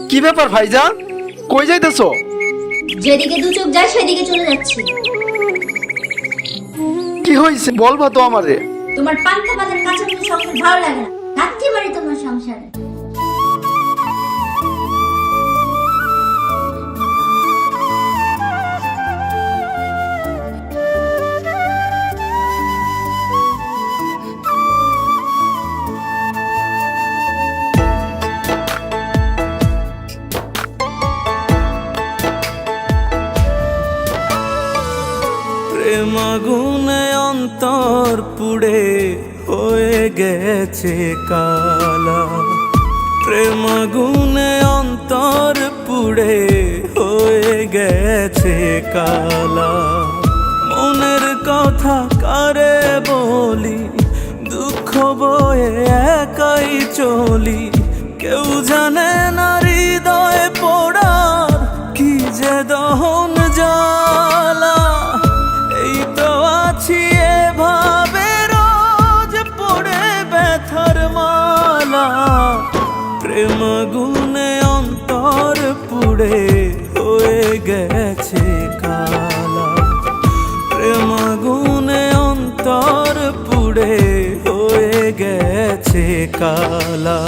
কি ব্যাপার ভাইজান, কই যাইতেছো? যেদিকে দু চোখ যায় সেদিকে চলে যাচ্ছি। কি হয়েছে বলবা তো আমারে। তোমার পান্তা ভাতের কাঁচা সংসার ভালো লাগে না, থাকতে পারি তোমার সংসারে। প্রেম আগুনে অন্তর পুড়ে হয়ে গেছে কালা, প্রেম আগুনে অন্তর পুড়ে হয়ে গেছে কালা। মনের কথা কারে বলি, দুঃখ বয়ে একাই চলি, কেউ জানে না হৃদয় পোড়ার কি যে দহন জ্বালা। এই তো আছি এভাবে রোজ পড়ে ব্যথার মালা, প্রেম গুনে অন্তর পুড়ে হয়ে গেছে কালা, প্রেম গুনে অন্তর পুড়ে হয়ে গেছে কালা।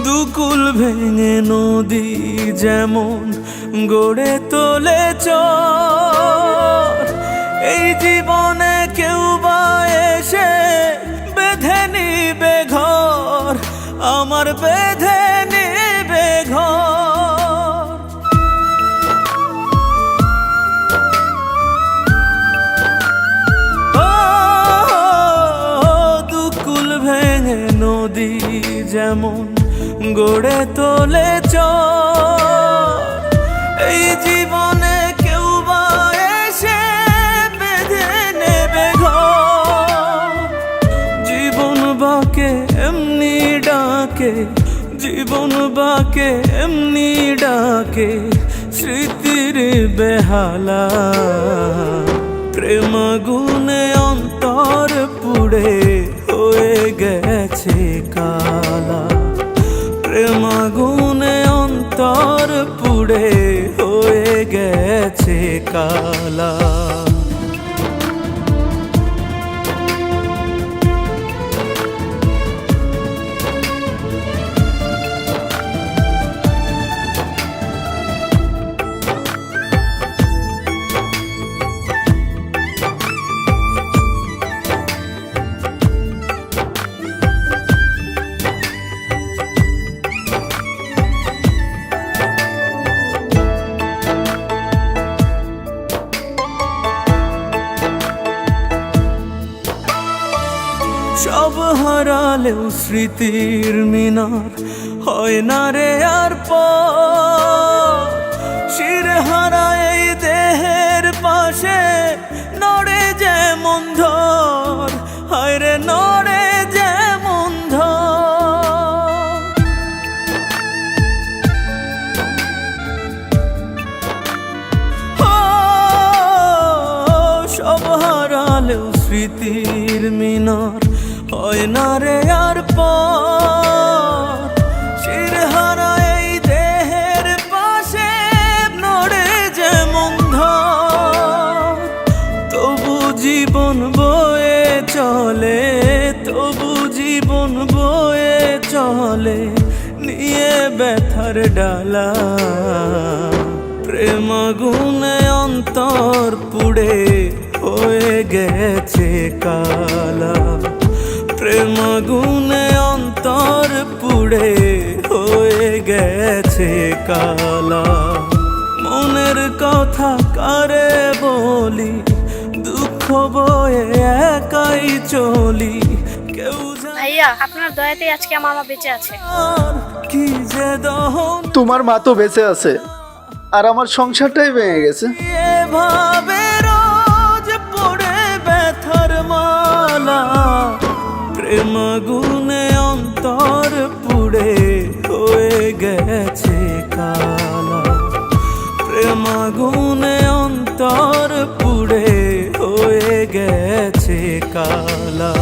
দুকুল ভেঙে নদী যেমন গড়ে তোলে চর, এই জীবনে কেউ বা এসে বেঁধে নিবে ঘর, আমার বেঁধে নিবে ঘর। দুকুল ভেঙে নদী যেমন গড়ে তোলে চর, এই জীবনে কেউ বা এসে বেঁধে নেবে ঘর। জীবন বাকে এমনি ডাকে, জীবন বাকে এমনি ডাকে, স্মৃতির বেহালা। প্রেম গুনে অন্তর পুড়ে হয়ে গেছে কালা, প্রেম গুনে অন্তর পুড়ে হয়ে গেছে কালা। সব হারালেও স্মৃতির মিনার হয় না রে আর পর, শির হারায় এই দেহের পাশে নড়ে যেমন ধর, হায় রে নড়ে যেমন ধর। সব হারালেও স্মৃতির মিনার হয় না রে আর পর, শির হারায় এই দেহের পাশে নড়ে যেমন ধর। তবু জীবন বয়ে চলে, তবু জীবন বয়ে চলে, নিয়ে ব্যথার ডালা। প্রেম গুনে অন্তর পুড়ে হয়ে গেছে কালা, প্রেম গুনে অন্তর পুড়ে হয়ে গেছে কালা। মনের কথা কারে বলি, দুঃখ বয়ে একা চলি কেউ জানে ভাইয়া আপনার দয়াতেই আজকে আমার মা বেঁচে আছে। কি যে দহন তোমার মা তো বেঁচে আছে, আর আমার সংসারটাই ভেঙে গেছে। এভাবে রোজ পড়ে ব্যথার মালা, প্রেম গুনে অন্তর পুড়ে হয়ে গেছে কালা, প্রেম গুনে অন্তর পুড়ে হয়ে গেছে কালা।